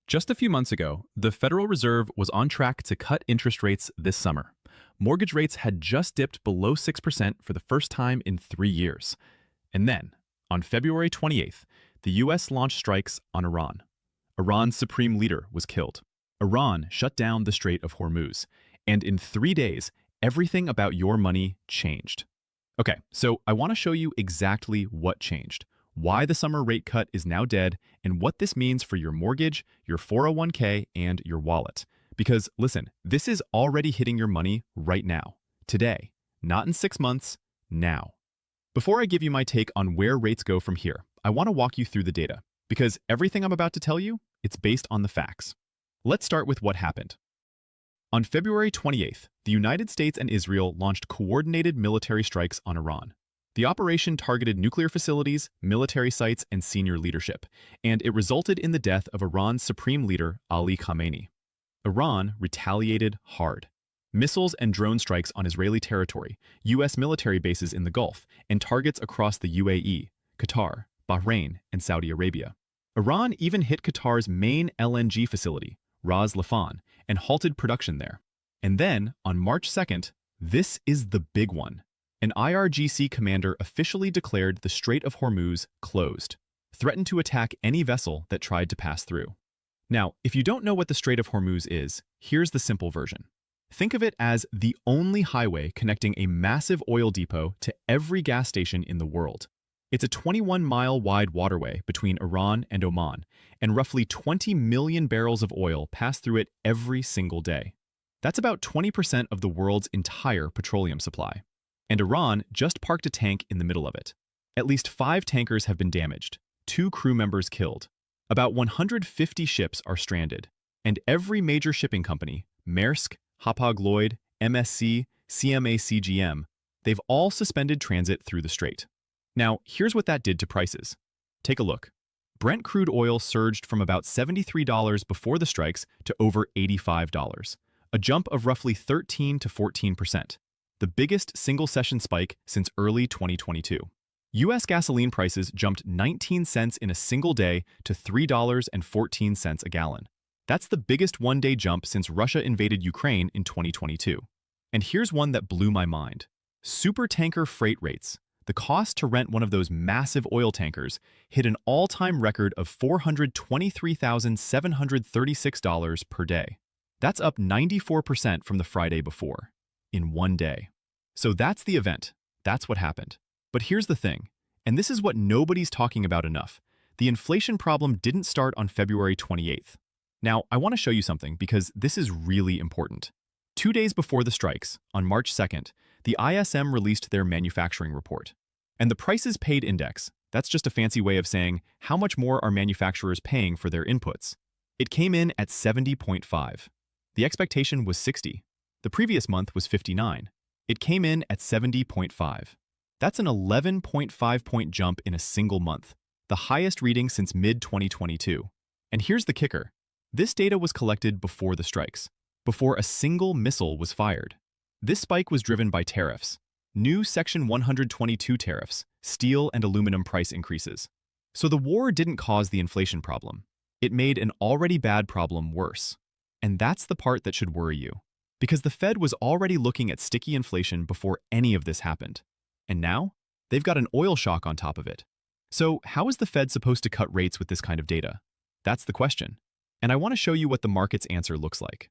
Just a few months ago, the Federal Reserve was on track to cut interest rates this summer. Mortgage rates had just dipped below 6% for the first time in 3 years. And then, on February 28th, the US launched strikes on Iran. Iran's supreme leader was killed. Iran shut down the Strait of Hormuz. And in 3 days, everything about your money changed. Okay, so I want to show you exactly what changed, why the summer rate cut is now dead, and what this means for your mortgage, your 401k, and your wallet. Because listen, this is already hitting your money right now, today, not in 6 months, now. Before I give you my take on where rates go from here, I want to walk you through the data, because everything I'm about to tell you, it's based on the facts. Let's start with what happened. On February 28th, the United States and Israel launched coordinated military strikes on Iran. The operation targeted nuclear facilities, military sites, and senior leadership, and it resulted in the death of Iran's supreme leader, Ali Khamenei. Iran retaliated hard. Missiles and drone strikes on Israeli territory, U.S. military bases in the Gulf, and targets across the UAE, Qatar, Bahrain, and Saudi Arabia. Iran even hit Qatar's main LNG facility, Ras Laffan, and halted production there. And then, on March 2nd, this is the big one. An IRGC commander officially declared the Strait of Hormuz closed, threatened to attack any vessel that tried to pass through. Now, if you don't know what the Strait of Hormuz is, here's the simple version. Think of it as the only highway connecting a massive oil depot to every gas station in the world. It's a 21-mile wide waterway between Iran and Oman, and roughly 20 million barrels of oil pass through it every single day. That's about 20% of the world's entire petroleum supply. And Iran just parked a tank in the middle of it. At least 5 tankers have been damaged, 2 crew members killed. About 150 ships are stranded. And every major shipping company, Maersk, Hapag-Lloyd, MSC, CMA CGM, they've all suspended transit through the strait. Now, here's what that did to prices. Take a look. Brent crude oil surged from about $73 before the strikes to over $85, a jump of roughly 13 to 14%. The biggest single-session spike since early 2022. U.S. gasoline prices jumped 19 cents in a single day to $3.14 a gallon. That's the biggest one-day jump since Russia invaded Ukraine in 2022. And here's one that blew my mind. Supertanker freight rates. The cost to rent one of those massive oil tankers hit an all-time record of $423,736 per day. That's up 94% from the Friday before. In one day. So that's the event. That's what happened. But here's the thing, and this is what nobody's talking about enough. The inflation problem didn't start on February 28th. Now, I want to show you something because this is really important. 2 days before the strikes, on March 2nd, the ISM released their manufacturing report. And the prices paid index, that's just a fancy way of saying how much more are manufacturers paying for their inputs. It came in at 70.5. The expectation was 60. The previous month was 59. It came in at 70.5. That's an 11.5-point jump in a single month, the highest reading since mid-2022. And here's the kicker. This data was collected before the strikes, before a single missile was fired. This spike was driven by tariffs, new Section 122 tariffs, steel and aluminum price increases. So the war didn't cause the inflation problem. It made an already bad problem worse. And that's the part that should worry you. Because the Fed was already looking at sticky inflation before any of this happened. And now, they've got an oil shock on top of it. So how is the Fed supposed to cut rates with this kind of data? That's the question. And I want to show you what the market's answer looks like.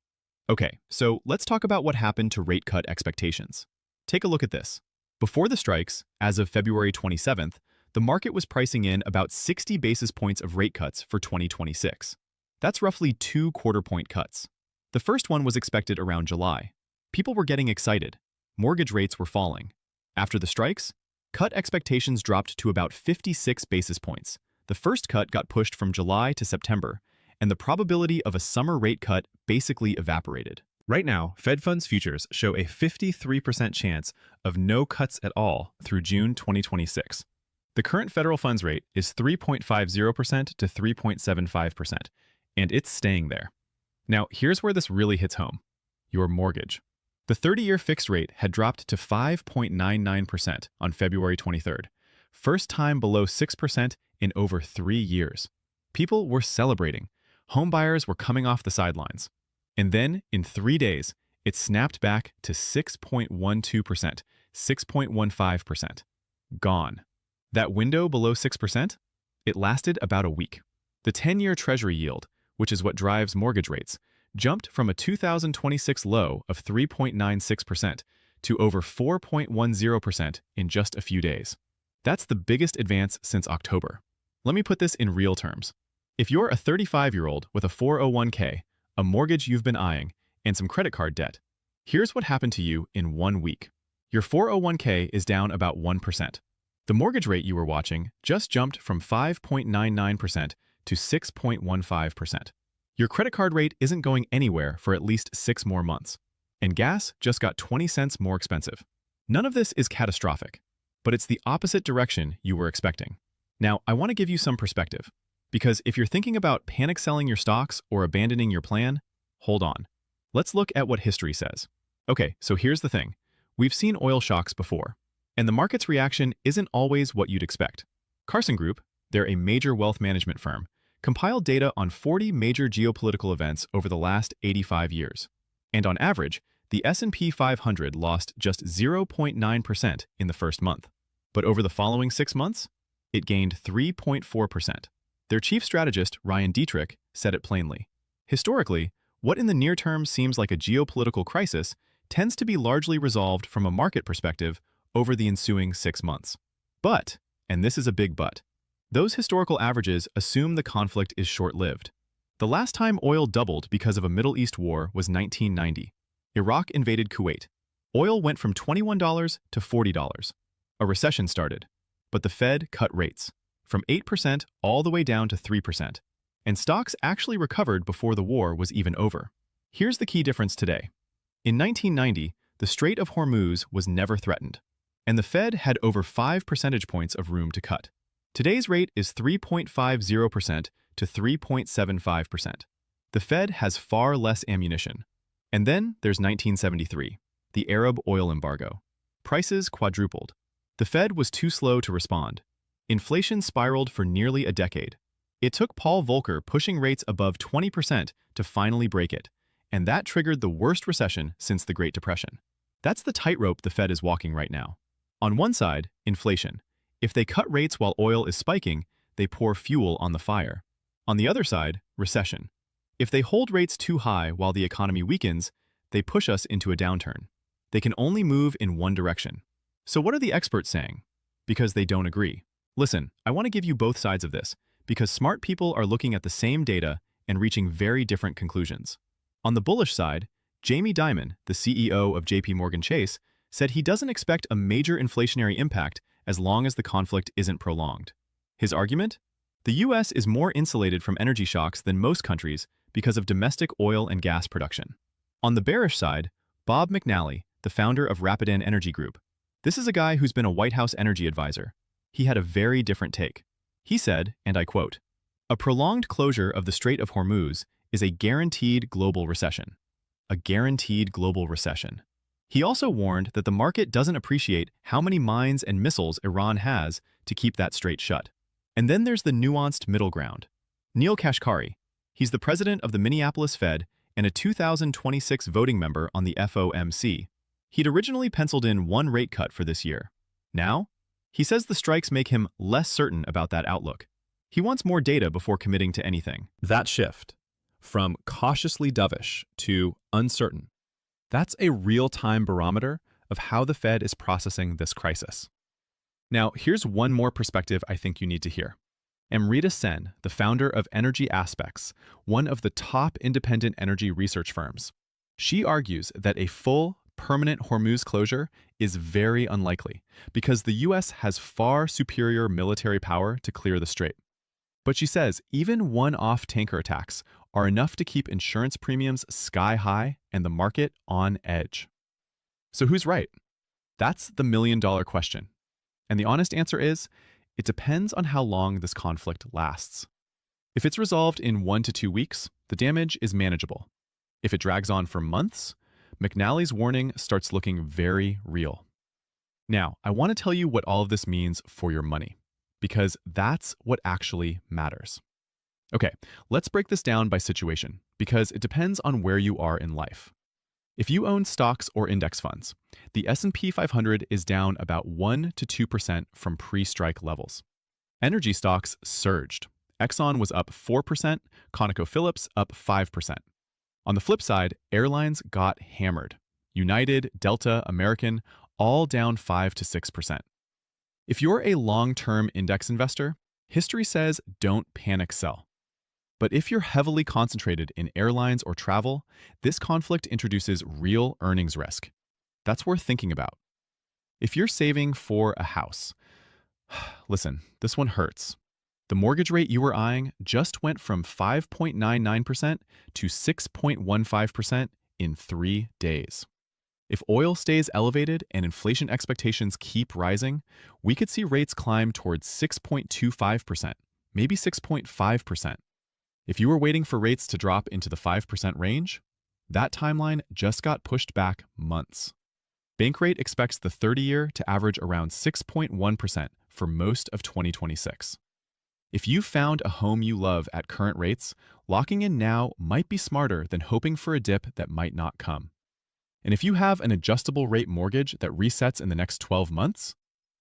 Okay, so let's talk about what happened to rate cut expectations. Take a look at this. Before the strikes, as of February 27th, the market was pricing in about 60 basis points of rate cuts for 2026. That's roughly 2 quarter-point cuts. The first one was expected around July. People were getting excited. Mortgage rates were falling. After the strikes, cut expectations dropped to about 56 basis points. The first cut got pushed from July to September, and the probability of a summer rate cut basically evaporated. Right now, Fed funds futures show a 53% chance of no cuts at all through June 2026. The current federal funds rate is 3.50% to 3.75%, and it's staying there. Now, here's where this really hits home. Your mortgage. The 30-year fixed rate had dropped to 5.99% on February 23rd, first time below 6% in over 3 years. People were celebrating. Home buyers were coming off the sidelines. And then, in 3 days, it snapped back to 6.12%, 6.15%. Gone. That window below 6%? It lasted about a week. The 10-year Treasury yield, which is what drives mortgage rates, jumped from a 2026 low of 3.96% to over 4.10% in just a few days. That's the biggest advance since October. Let me put this in real terms. If you're a 35-year-old with a 401k, a mortgage you've been eyeing, and some credit card debt, here's what happened to you in 1 week. Your 401k is down about 1%. The mortgage rate you were watching just jumped from 5.99% to 6.15%. Your credit card rate isn't going anywhere for at least 6 more months. And gas just got 20 cents more expensive. None of this is catastrophic, but it's the opposite direction you were expecting. Now, I want to give you some perspective, because if you're thinking about panic selling your stocks or abandoning your plan, hold on. Let's look at what history says. Okay, so here's the thing. We've seen oil shocks before, and the market's reaction isn't always what you'd expect. Carson Group, they're a major wealth management firm, compiled data on 40 major geopolitical events over the last 85 years. And on average, the S&P 500 lost just 0.9% in the first month. But over the following 6 months, it gained 3.4%. Their chief strategist, Ryan Dietrich, said it plainly. Historically, what in the near term seems like a geopolitical crisis tends to be largely resolved from a market perspective over the ensuing 6 months. But, and this is a big but, those historical averages assume the conflict is short-lived. The last time oil doubled because of a Middle East war was 1990. Iraq invaded Kuwait. Oil went from $21 to $40. A recession started, but the Fed cut rates from 8% all the way down to 3%, and stocks actually recovered before the war was even over. Here's the key difference today. In 1990, the Strait of Hormuz was never threatened, and the Fed had over 5 percentage points of room to cut. Today's rate is 3.50% to 3.75%. The Fed has far less ammunition. And then there's 1973, the Arab oil embargo. Prices quadrupled. The Fed was too slow to respond. Inflation spiraled for nearly a decade. It took Paul Volcker pushing rates above 20% to finally break it, and that triggered the worst recession since the Great Depression. That's the tightrope the Fed is walking right now. On one side, inflation. If they cut rates while oil is spiking, they pour fuel on the fire. On the other side, recession. If they hold rates too high while the economy weakens, they push us into a downturn. They can only move in one direction. So what are the experts saying? Because they don't agree. Listen, I want to give you both sides of this, because smart people are looking at the same data and reaching very different conclusions. On the bullish side, Jamie Dimon, the CEO of JP Chase, said he doesn't expect a major inflationary impact as long as the conflict isn't prolonged. His argument? The US is more insulated from energy shocks than most countries because of domestic oil and gas production. On the bearish side, Bob McNally, the founder of Rapidan Energy Group. This is a guy who's been a White House energy advisor. He had a very different take. He said, and I quote, "A prolonged closure of the Strait of Hormuz is a guaranteed global recession." A guaranteed global recession. He also warned that the market doesn't appreciate how many mines and missiles Iran has to keep that strait shut. And then there's the nuanced middle ground. Neil Kashkari, he's the president of the Minneapolis Fed and a 2026 voting member on the FOMC. He'd originally penciled in 1 rate cut for this year. Now, he says the strikes make him less certain about that outlook. He wants more data before committing to anything. That shift, from cautiously dovish to uncertain, that's a real-time barometer of how the Fed is processing this crisis. Now, here's one more perspective I think you need to hear. Amrita Sen, the founder of Energy Aspects, one of the top independent energy research firms. She argues that a full, permanent Hormuz closure is very unlikely because the US has far superior military power to clear the strait. But she says even one-off tanker attacks are enough to keep insurance premiums sky high and the market on edge. So who's right? That's the million-dollar question. And the honest answer is, it depends on how long this conflict lasts. If it's resolved in 1 to 2 weeks, the damage is manageable. If it drags on for months, McNally's warning starts looking very real. Now, I want to tell you what all of this means for your money, because that's what actually matters. Okay, let's break this down by situation, because it depends on where you are in life. If you own stocks or index funds, the S&P 500 is down about 1 to 2% from pre-strike levels. Energy stocks surged. Exxon was up 4%, ConocoPhillips up 5%. On the flip side, airlines got hammered. United, Delta, American, all down 5 to 6%. If you're a long-term index investor, history says don't panic sell. But if you're heavily concentrated in airlines or travel, this conflict introduces real earnings risk. That's worth thinking about. If you're saving for a house, listen, this one hurts. The mortgage rate you were eyeing just went from 5.99% to 6.15% in 3 days. If oil stays elevated and inflation expectations keep rising, we could see rates climb towards 6.25%, maybe 6.5%. If you were waiting for rates to drop into the 5% range, that timeline just got pushed back months. Bankrate expects the 30-year to average around 6.1% for most of 2026. If you found a home you love at current rates, locking in now might be smarter than hoping for a dip that might not come. And if you have an adjustable rate mortgage that resets in the next 12 months,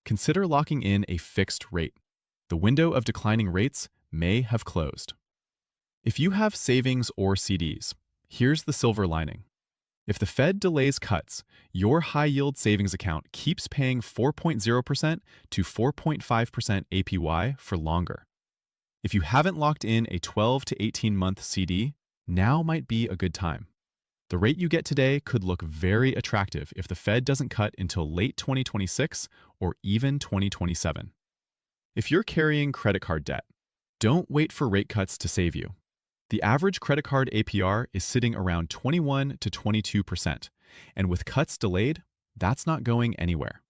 consider locking in a fixed rate. The window of declining rates may have closed. If you have savings or CDs, here's the silver lining. If the Fed delays cuts, your high-yield savings account keeps paying 4.0% to 4.5% APY for longer. If you haven't locked in a 12 to 18-month CD, now might be a good time. The rate you get today could look very attractive if the Fed doesn't cut until late 2026 or even 2027. If you're carrying credit card debt, don't wait for rate cuts to save you. The average credit card APR is sitting around 21 to 22%, and with cuts delayed, that's not going anywhere.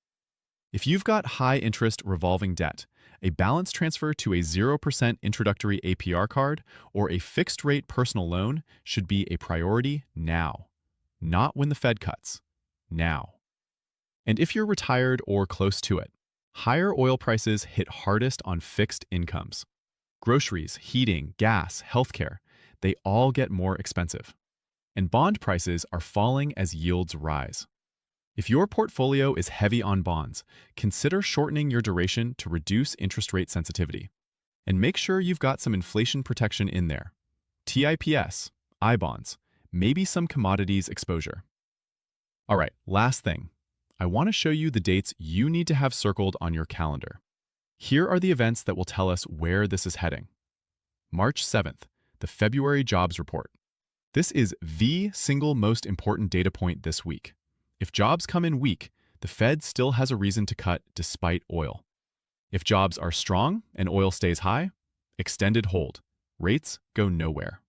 If you've got high-interest revolving debt, a balance transfer to a 0% introductory APR card or a fixed-rate personal loan should be a priority now, not when the Fed cuts, now. And if you're retired or close to it, higher oil prices hit hardest on fixed incomes. Groceries, heating, gas, healthcare, they all get more expensive. And bond prices are falling as yields rise. If your portfolio is heavy on bonds, consider shortening your duration to reduce interest rate sensitivity. And make sure you've got some inflation protection in there. TIPS, I-bonds, maybe some commodities exposure. All right, last thing. I want to show you the dates you need to have circled on your calendar. Here are the events that will tell us where this is heading. March 7th, the February jobs report. This is the single most important data point this week. If jobs come in weak, the Fed still has a reason to cut despite oil. If jobs are strong and oil stays high, extended hold. Rates go nowhere.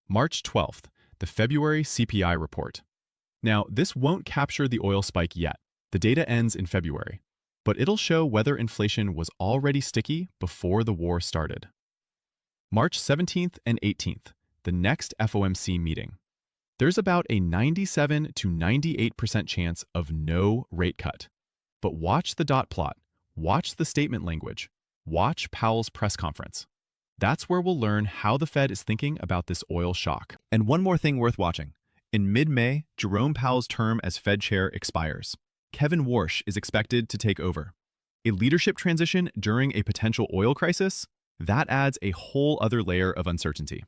March 12th, the February CPI report. Now, this won't capture the oil spike yet. The data ends in February. But it'll show whether inflation was already sticky before the war started. March 17th and 18th, the next FOMC meeting. There's about a 97 to 98% chance of no rate cut. But watch the dot plot, watch the statement language, watch Powell's press conference. That's where we'll learn how the Fed is thinking about this oil shock. And one more thing worth watching. In mid-May, Jerome Powell's term as Fed chair expires. Kevin Warsh is expected to take over. A leadership transition during a potential oil crisis? That adds a whole other layer of uncertainty.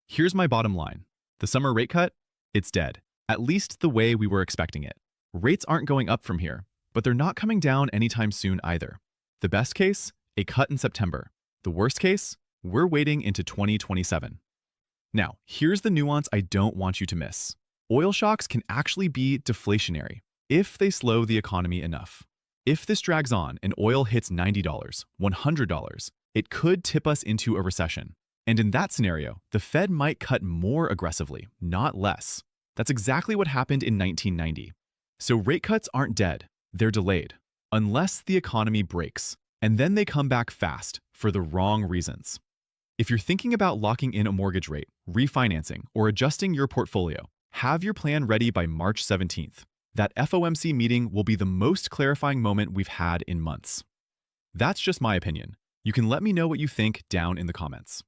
Here's my bottom line. The summer rate cut? It's dead. At least the way we were expecting it. Rates aren't going up from here, but they're not coming down anytime soon either. The best case? A cut in September. The worst case? We're waiting into 2027. Now, here's the nuance I don't want you to miss. Oil shocks can actually be deflationary if they slow the economy enough. If this drags on and oil hits $90, $100, it could tip us into a recession. And in that scenario, the Fed might cut more aggressively, not less. That's exactly what happened in 1990. So rate cuts aren't dead, they're delayed, unless the economy breaks, and then they come back fast for the wrong reasons. If you're thinking about locking in a mortgage rate, refinancing, or adjusting your portfolio, have your plan ready by March 17th. That FOMC meeting will be the most clarifying moment we've had in months. That's just my opinion. You can let me know what you think down in the comments.